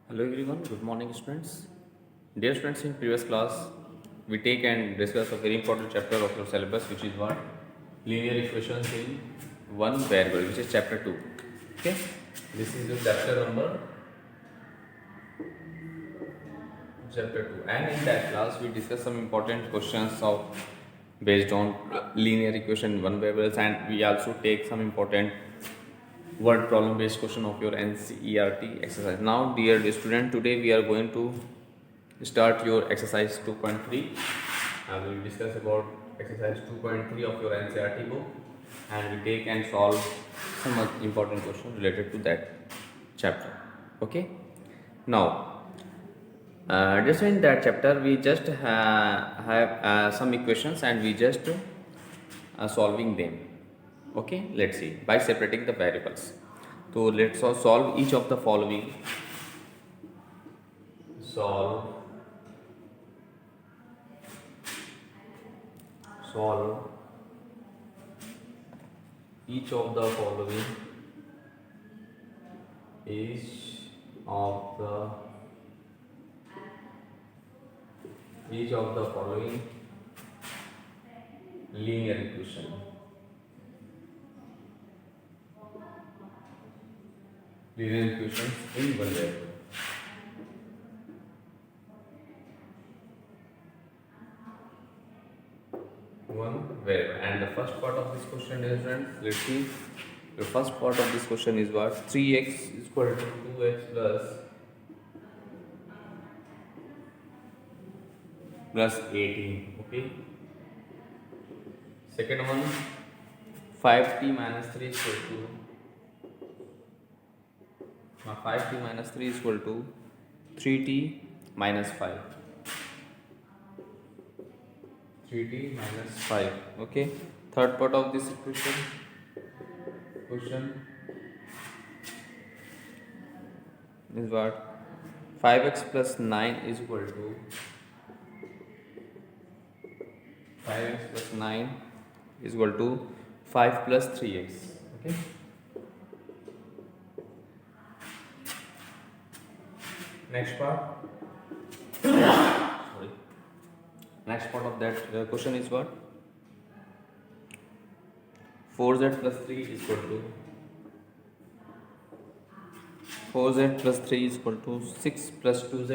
Hello everyone, good morning students. Dear students, in previous class we take and discuss a very important chapter of your syllabus, which is what? Linear equations in one variable, which is chapter 2. Okay, this is the chapter 2, and in that class we discuss some important questions of based on linear equation in one variables, and we also take some important word problem based question of your NCERT exercise. Now dear student, today we are going to start your exercise 2.3, and we will discuss about exercise 2.3 of your NCERT book, and we take and solve some important questions related to that chapter. Okay, now just in that chapter we just have some equations, and we just solving them. Okay, let's see by separating the variables. So let's solve each of the following. Solve each of the following. Each of the following linear equation. Linear equations in one variable. And the first part of this question is, friends, let's see. The first part of this question is what? 3x is equal to 2x plus 18. Okay. Second one, 5t minus 3 is equal to 5t minus 3 is equal to 3t minus 5. 3t minus 5. Okay. Third part of this question is what? 5x plus 9 is equal to 5x plus 9 is equal to 5 plus 3x. Okay. Next part. Sorry. Next part of that question is what? 4z plus 3 is equal to 6 plus 2z.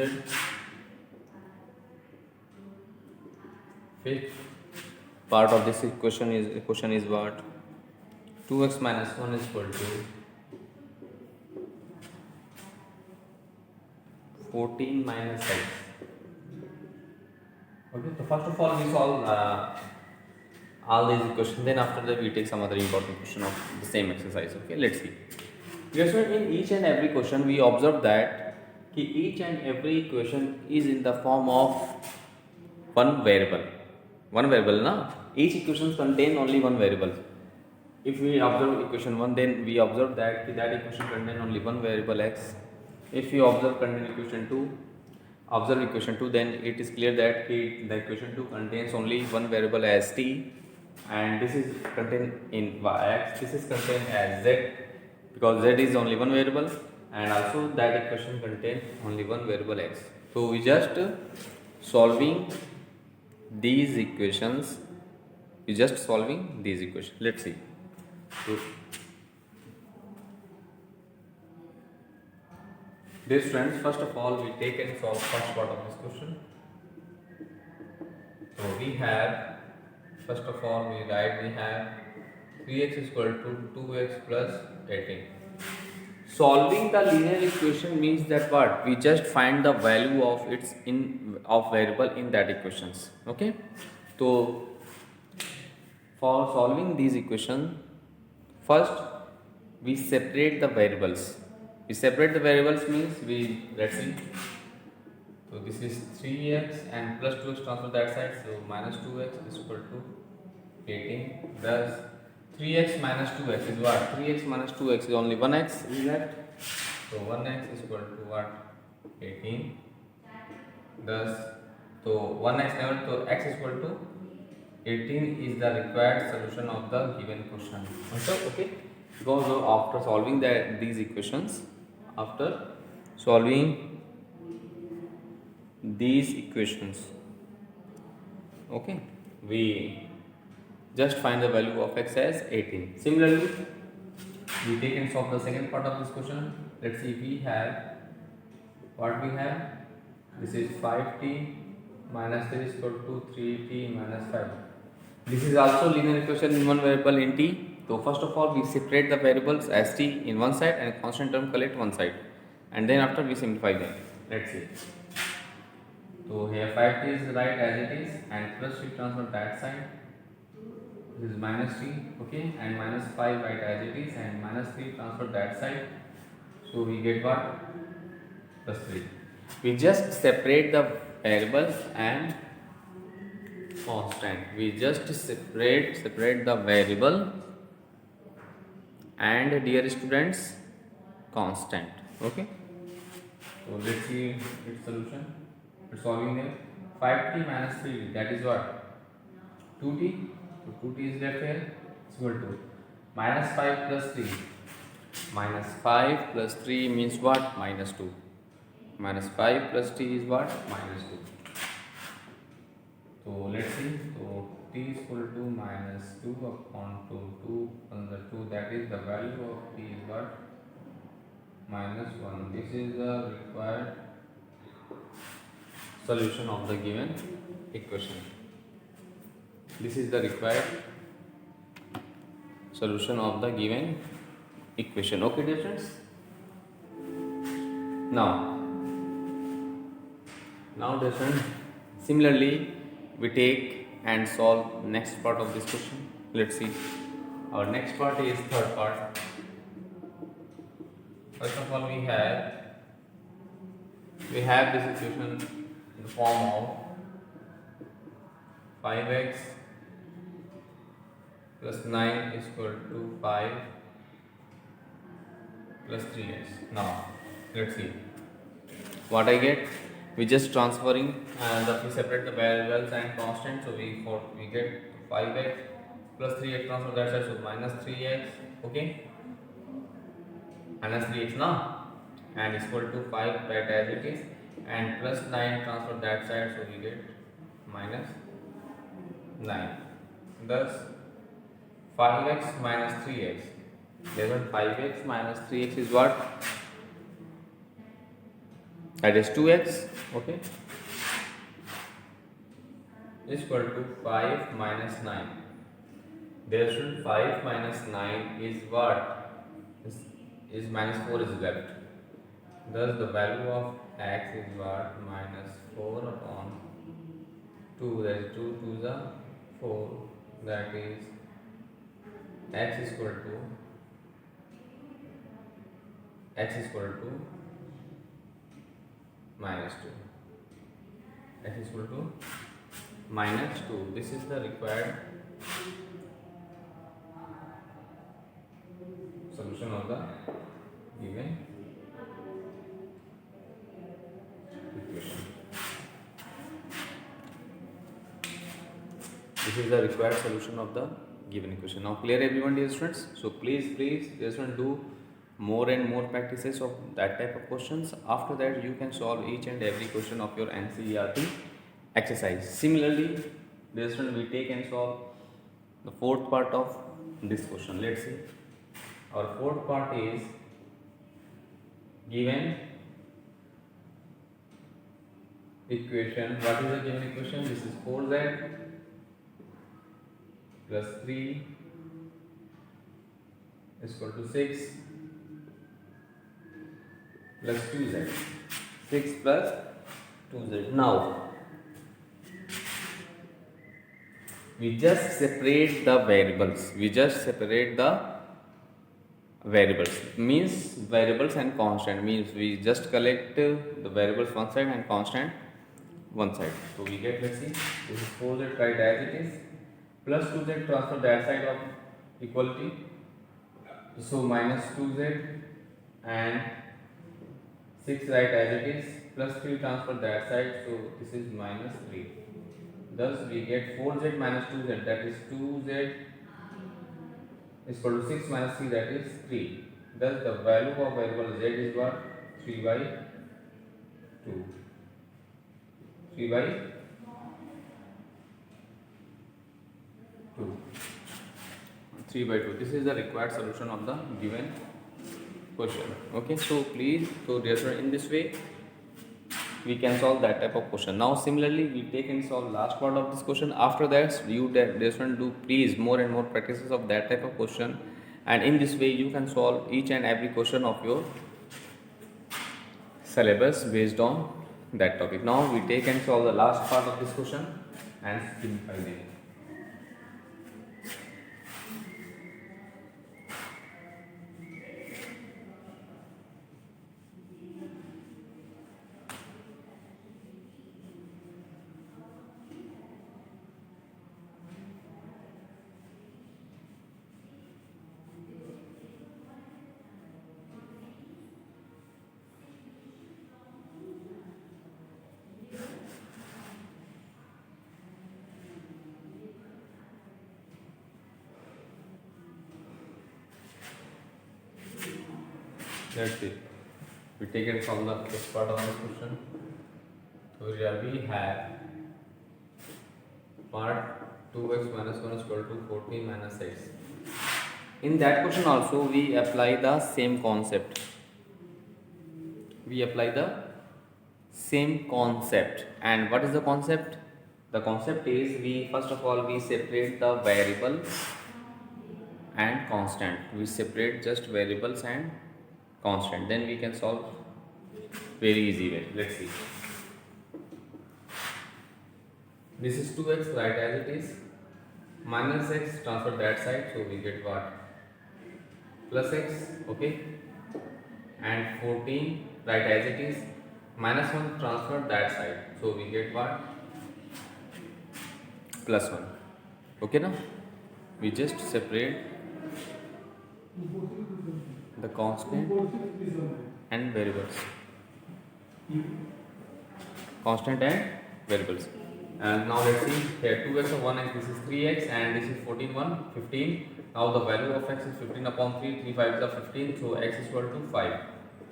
Fifth part of this equation is what? 2x minus 1 is equal to 14 minus x. Okay, so first of all we solve all these equations, then after that we take some other important question of the same exercise. Okay, let's see. Yes, in each and every question we observe that each and every equation is in the form of one variable. Each equation contain only one variable. If we observe equation 1, then we observe that equation contain only one variable x. If we observe equation 2, then it is clear that the equation 2 contains only one variable as t, and this is contained in x, this is contained as z, because z is only one variable, and also that equation contains only one variable x. So we just solving these equations. Let's see. So, dear friends, first of all we take and solve first part of this question. So we have, first of all we have 3x is equal to 2x plus 18. Solving the linear equation means that what? We just find the value of variable in that equations. Okay. So for solving these equations, first we separate the variables. Means let's see. So this is 3x and plus 2x transfer that side, so minus 2x is equal to 18. Thus 3x minus 2x is what? 3x minus 2x is only 1x is left. So 1x is equal to what? 18. Thus, so 1x never, so x is equal to 18 is the required solution of the given question. Okay. Because after solving these equations, after solving these equations. Okay, we just find the value of x as 18. Similarly, we take and solve the second part of this question. Let's see, we have what we have. This is 5t minus 3 is equal to 3t minus 5. This is also linear equation in one variable in t. So first of all, we separate the variables as t in one side and constant term collect one side, and then after we simplify them. Let's see. So here 5t is right as it is, and plus we transfer that side. This is minus 3, okay, and minus 5 right as it is, and minus 3 transfer that side. So we get what? Plus 3. We just separate the variables and constant. We just separate the variable and, dear students, constant. Okay. So let's see its solution. It's solving there. 5t minus 3, that is what? 2t. So 2t is left here. It's equal to minus 5 plus 3. Minus 5 plus 3 means what? Minus 2. Minus 5 plus t is what? Minus 2. So let's see. So t is equal to minus 2 upon 2 upon the 2. That is the value of t is what? Minus 1. This is the required solution of the given equation. This is the required solution of the given equation. Okay, dear friends. Now, dear friends, similarly, we take and solve next part of this question. Let's see. Our next part is third part. First of all, we have this equation in the form of 5x plus 9 is equal to 5 plus 3x. Now, let's see what I get. We just transferring and we separate the variables and constant. So we get 5x plus 3x transfer that side, so minus 3x. Okay, minus 3x now, and is equal to 5 right as it is, and plus 9 transfer that side, so we get minus 9. Thus 5x minus 3x, therefore 5x minus 3x is what? That is 2x. Okay, is equal to 5 minus 9. Therefore 5 minus 9 is what? Is minus 4 is left. Thus the value of x is what? Minus 4 upon 2. That is 2 to the 4. That is x is equal to minus 2. X is equal to minus 2. This is the required solution of the given equation. This is the required solution of the given equation. Now clear everyone, dear students? So please dear students, do more and more practices of that type of questions. After that you can solve each and every question of your NCERT exercise. Similarly, dear students, we take and solve the fourth part of this question. Let's see. Our fourth part is given equation. What is the given equation? This is 4z plus 3 is equal to 6 plus 2z. 6 plus 2z. Now, we just separate the variables. Means variables and constant. Means we just collect the variables one side and constant one side. So we get, let's see, this is 4z right as it is, plus 2z transfer that side of equality. So minus 2z and 6 right as it is, plus 3 transfer that side, so this is minus 3. Thus we get 4z minus 2z, that is 2z is equal to 6 minus 3, that is 3. Thus the value of variable z is what? 3 by 2. 3 by 2. 3 by 2. This is the required solution of the given question. Okay, so please, so dear student, in this way we can solve that type of question. Now similarly we take and solve last part of this question. After that you dear student do please more and more practices of that type of question, and in this way you can solve each and every question of your syllabus based on that topic. Now we take and solve the last part of this question and simplify it. That's it. We take it from the first part of the question. So here we have part 2x minus 1 is equal to 14 minus x. In that question also we apply the same concept. And what is the concept? The concept is we first of all we separate the variables and constant. We separate just variables and constant, then we can solve very easy way. Let's see. This is 2x, write as it is, minus x transfer that side, so we get what, plus x. Okay, and 14 write as it is, minus 1 transfer that side, so we get what, plus 1. Okay, now we just separate the constant and variables. And now let's see here, 2x of 1x, this is 3x, and this is 14, 1, 15. Now the value of x is 15 upon 3, 3 5 is 15, so x is equal to 5.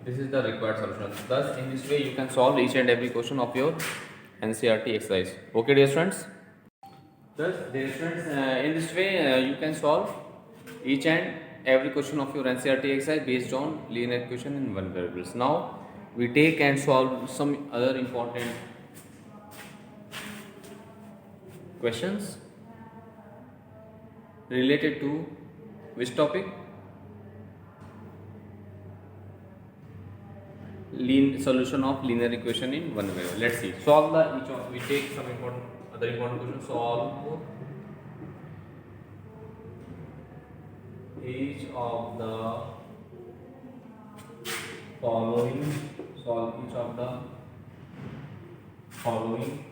This is the required solution. Thus in this way you can solve each and every question of your NCERT exercise. Okay dear students? Thus dear students, in this way you can solve each and every question of your NCERT exercise based on linear equation in one variables. Now we take and solve some other important questions related to which topic? Solution of linear equation in one variable. Let's see. Solve the each of, we take some other important questions. Solve each of the following. Solve each of the following.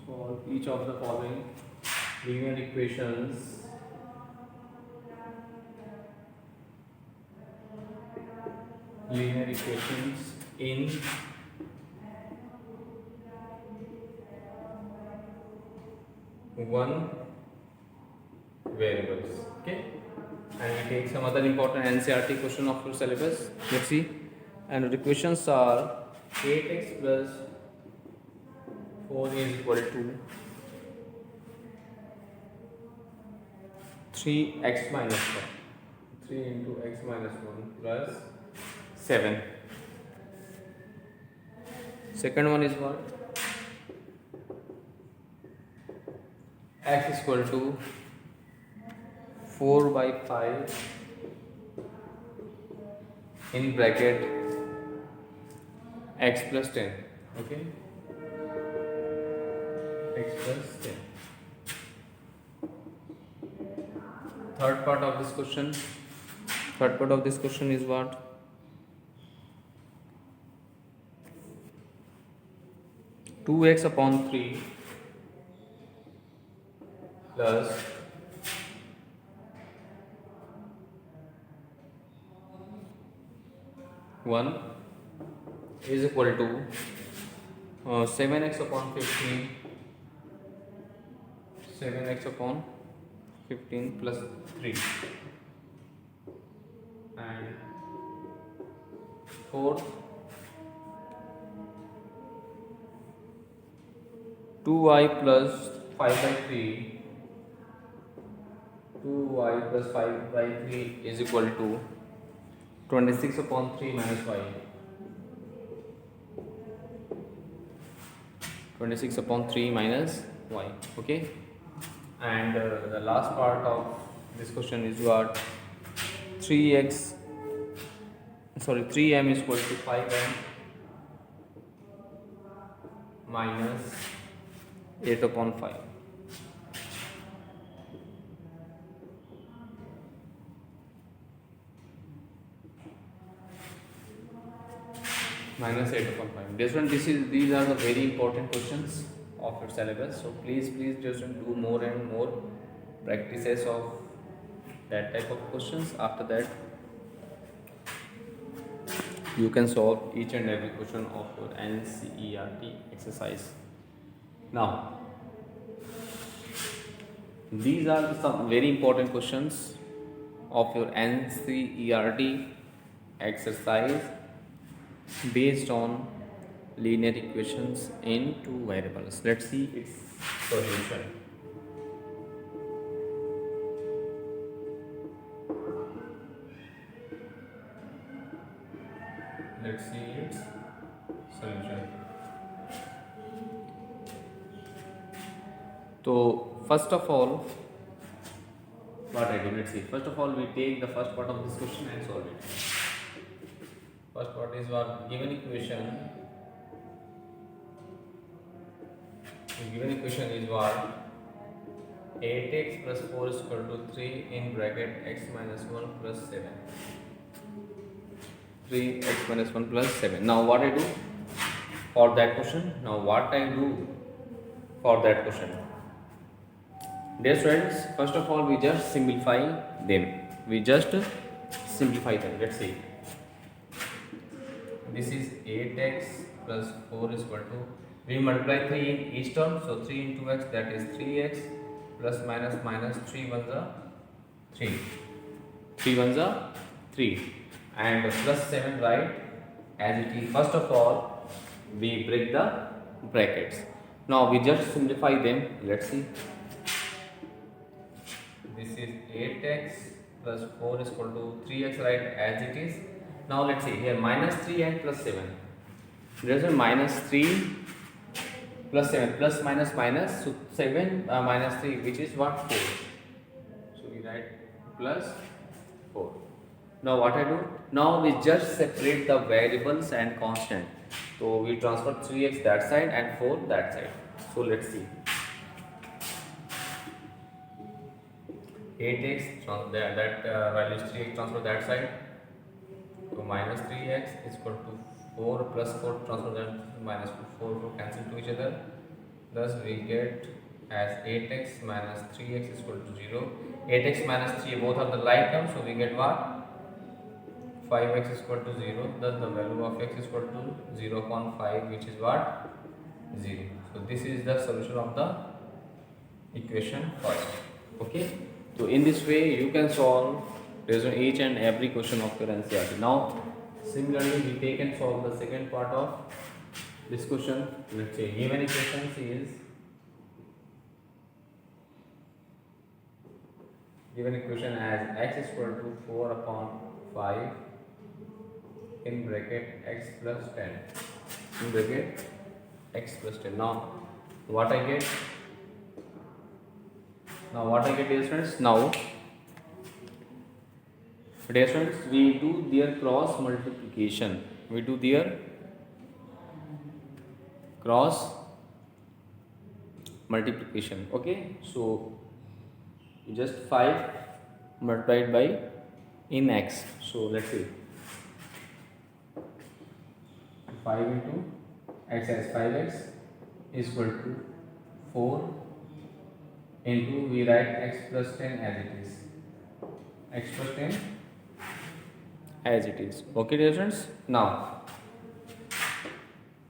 Solve each of the following linear equations in one variables. Okay, and we take some other important NCERT question of your syllabus. Let's see. And the questions are 8x plus 4 is equal to 3x minus 1. 3 into x minus 1 plus 7. Second one is what? X is equal to 4 by 5 in bracket x plus 10. Okay, x plus 10. Third part of this question is what? 2x upon 3 plus 1 is equal to 7x upon 15. 7x upon 15 plus 3, and fourth 2y plus 5 by 3, 2y plus 5 by 3 is equal to 26 upon 3 minus y. 26 upon 3 minus y. Okay. And the last part of this question is what? 3m is equal to 5m minus 8 upon 5. Minus 8 upon 5. These are the very important questions of your syllabus. So please just do more and more practices of that type of questions. After that, you can solve each and every question of your NCERT exercise. Now, these are some very important questions of your NCERT exercise based on linear equations in two variables. Let's see its solution. Let's see its solution. So first of all, what I do, let's see. First of all, we take the first part of this question and solve it. First part is what? Given equation is what? 8x plus 4 is equal to 3 in bracket x minus 1 plus 7. 3x minus 1 plus 7. Now what I do for that question? Dear students, first of all, we just simplify them. Let's see. This is 8x plus 4 is equal to, we multiply 3 in each term, so 3 into x, that is 3x plus minus 3 ones are 3. 3 ones are 3. And plus 7, right, as it is. First of all, we break the brackets. Now we just simplify them. Let's see. This is 8x plus 4 is equal to 3x, right, as it is. Now let's see here, minus 3 and plus 7. There is a minus 3 plus 7, plus minus, so 7 minus 3, which is what? 4. So we write plus 4. Now what I do? Now we just separate the variables and constant. So we transfer 3x that side and 4 that side. So let's see. 8x, that value is 3x, transfer that side. So minus 3x is equal to 4 plus 4, transfer that minus 4 cancel to each other. Thus we get as 8x minus 3x is equal to 0. 8x minus 3, both are the like terms, so we get what? 5x is equal to 0. Thus the value of x is equal to 0 upon 5, which is what? 0. So this is the solution of the equation first. Okay. So in this way you can solve each and every question of your NCERT. Now similarly we take and solve the second part of this question. Let's say given equation is given equation as x is equal to 4 upon 5 in bracket x plus 10 in bracket x plus 10. Now what I get? Dear students? Now dear students, we do their cross multiplication. Okay, so just 5 multiplied by in x. So let's see, 5 into x as 5x is equal to 4 into, we write x plus 10 as it is. X plus 10 as it is. Okay, dear students. Now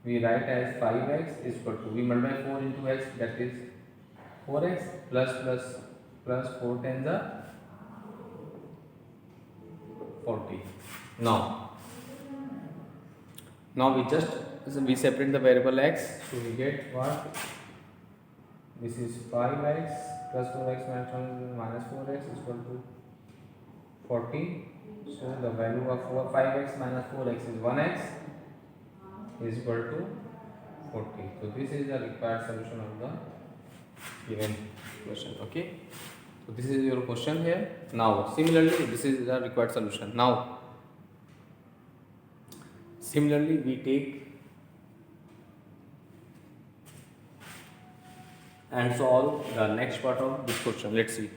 we write as 5x is equal to, we multiply 4 into x, that is 4x plus 4 tens are 40. Now we separate the variable x, so we get what? This is 5x plus 4x minus 4x is equal to 40. So the value of 5x minus 4x is 1x is equal to 40. So this is the required solution of the given question. Okay. So this is your question here. Now similarly this is the required solution. Now similarly we take and solve the next part of this question. Let's see.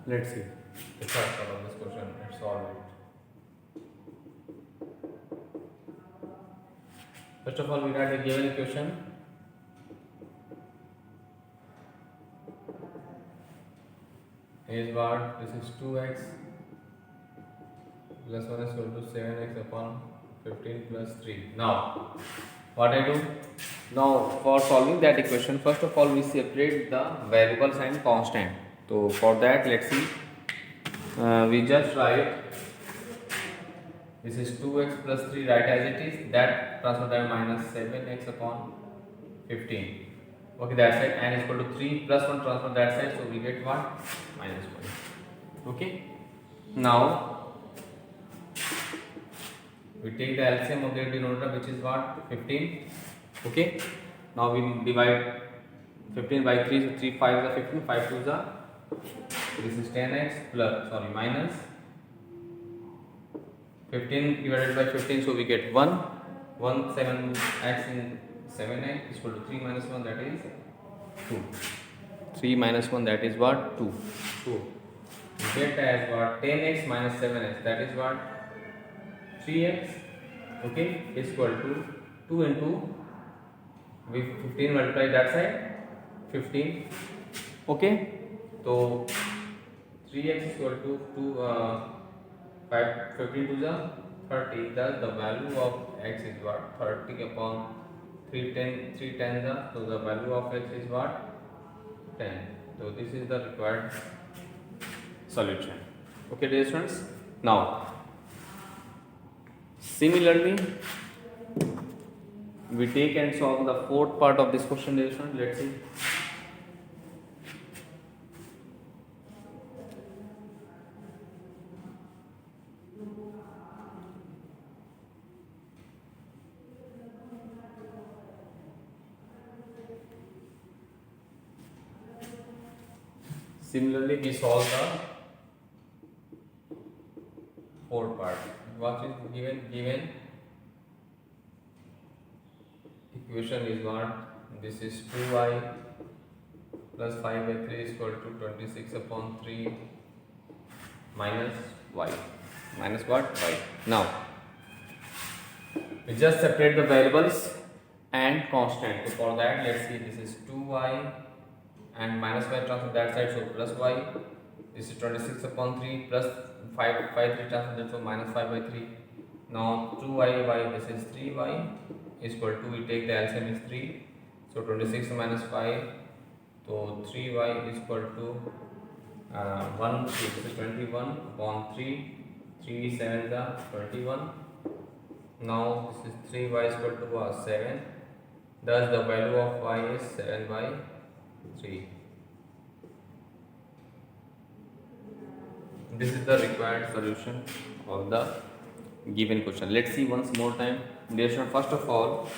Let's see the first part of this question. Let's solve it. First of all, we write the given equation. Is what? This is 2x plus 1 is equal to 7x upon 15 plus 3. Now, what I do? Now, for solving that equation, first of all, we separate the variables and constant. So, for that, let's see. We just write this is 2x plus 3, write as it is. That transfer that minus 7x upon 15. Okay, that's it. And is equal to 3 plus 1 transfer that side. So, we get what? Minus 1. Okay. Now, we take the LCM of their denominator, which is what? 15. Okay. Now, we divide 15 by 3. So, 3 5 is 15. 5 2 is this is 10x plus minus 15 divided by 15, so we get 1 7x in 7x is equal to 3 minus 1, that is 2. 3 minus 1, that is what? 2. So we get as what? 10x minus 7x, that is what? 3x. Okay, is equal to 2 into we 15 multiply that side 15. Okay, so 3x is equal to 15 to the 30. Thus the value of x is what? 30 upon 3 10 so the value of x is what? 10. So this is the required solution. Okay, dear students. Now similarly we take and solve the fourth part of this question, dear students. Let's see. Similarly, we solve the fourth part. What is given? Given equation is what? This is 2y plus 5 by 3 is equal to 26 upon 3 minus y. Minus what? Y. Now, we just separate the variables and constant. So for that, let's see, this is 2y and minus y transfer that side, so plus y. This is 26 upon 3 plus 5 3 transfer that, so minus 5 by 3. Now 2y y, this is 3y is equal to, we take the LCM is 3, so 26 minus 5, so 3y is equal to 1, this is 21 upon 3, 3 7 is 21. Now this is 3y is equal to 7, thus the value of y is 7 by 3. This is the required solution of the given question. Let's see once more time. First of all,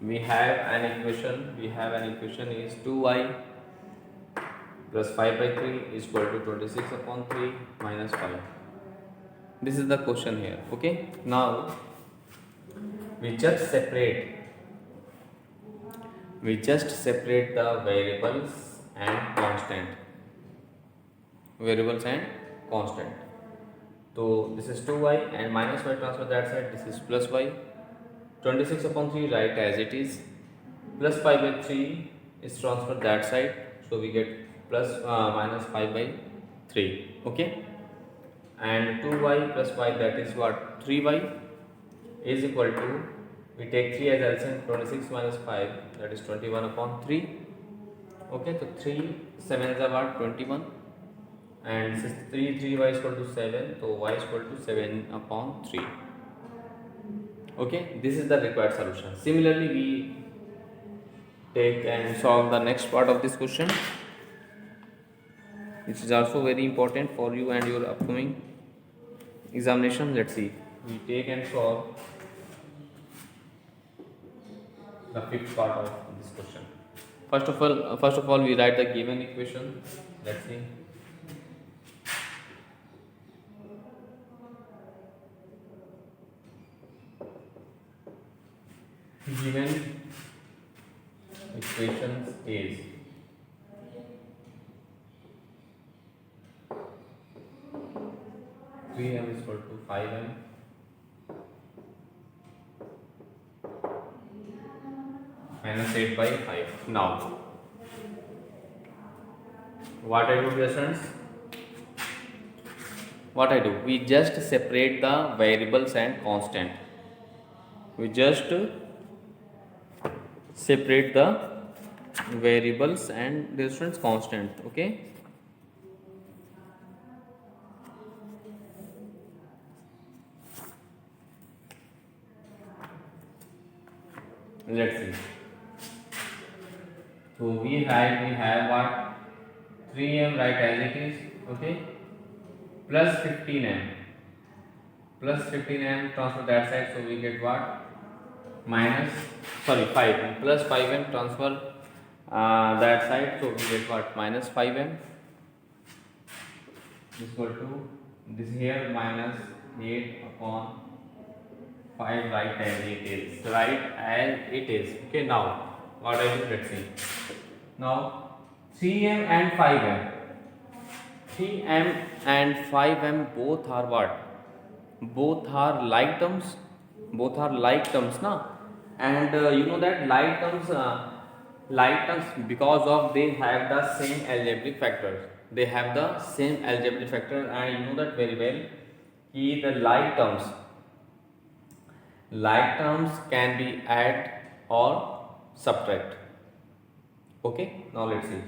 we have an equation. Is 2y plus 5 by 3 is equal to 26 upon 3 minus 5. This is the question here. Okay. Now we just separate the variables and constant. So this is 2y and minus y transfer that side, this is plus y. 26 upon 3 write as it is, plus 5 by 3 is transferred that side, so we get plus minus 5 by 3. Okay, and 2y plus y, that is what, 3y, is equal to, we take 3 as LCM, 26 minus 5, that is 21 upon 3. Okay, so 3 7s are what, 21, and 3y is equal to 7, so y is equal to 7 upon 3. Okay, this is the required solution. Similarly, we take and solve the next part of this question, which is also very important for you and your upcoming examination. Let's see, we take and solve the fifth part of this question. First of all, we write the given equation. Let's see. Given equations is 3m is equal to 5m minus 8 by 5. Now, what I do, dear students? What I do? We just separate the variables and constant. We just separate the variables and different constant. Okay, let's see. So we have what, 3m, right, as it is. Okay, plus 15m transfer that side, so we get what, minus, sorry, 5m, plus 5m transfer that side, so we get what, minus 5m is equal to this here, minus 8 upon 5, right as it is, right as it is. Okay, now what I do, let's see. Now 3m and 5m, 3m and 5m both are what, both are like terms, na. And you know that like terms because of they have the same algebraic factors, and you know that very well, कि the like terms can be add or subtract. Okay, now let's see.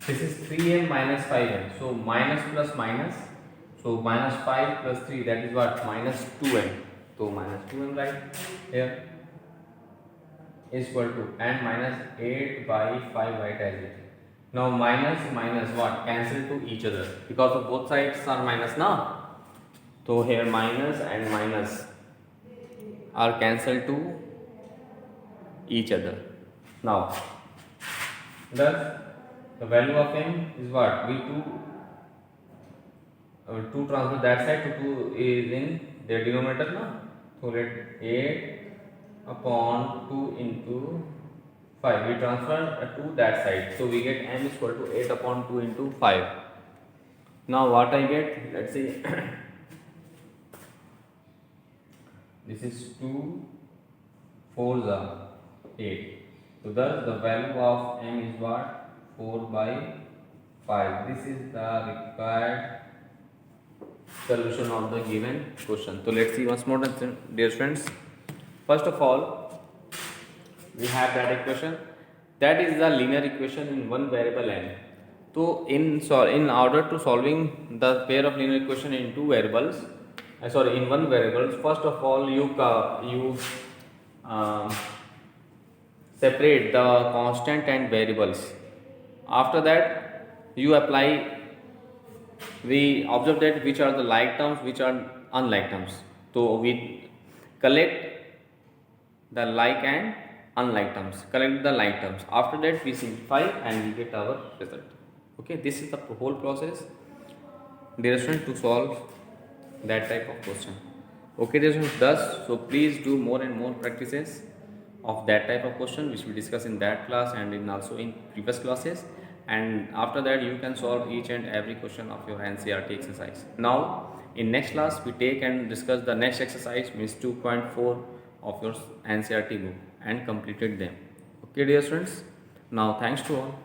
This is 3m minus 5m, so minus plus minus, so minus 5 plus 3, that is what, minus 2m, so minus 2m right here is equal to, and minus 8 by 5 right as it is. Now minus what, cancel to each other because of both sides are minus now. So here minus and minus are cancelled to each other. Now thus the value of m is what, we 2 transfer that side, to 2 is in their denominator now, so let 8 upon 2 into 5, we transfer to that side, so we get m is equal to 8 upon 2 into 5. Now what I get, let's see. This is 2 4s are 8, so thus the value of m is what, 4 by 5. This is the required solution of the given question. So let's see once more, dear friends. First of all, we have that equation, that is the linear equation in one variable n. So in order to solving the pair of linear equation in two variables, in one variable, first of all you separate the constant and variables. After that you apply, we observe that which are the like terms, which are unlike terms, so we collect the like and unlike terms, after that we simplify and we get our result. Okay, this is the whole process, dear students, to solve that type of question. Okay, dear students, thus, so please do more and more practices of that type of question, which we discuss in that class and in also in previous classes, and after that you can solve each and every question of your NCERT exercise. Now in next class we take and discuss the next exercise, means 2.4 of your NCERT book and completed them. Okay dear students, now thanks to all.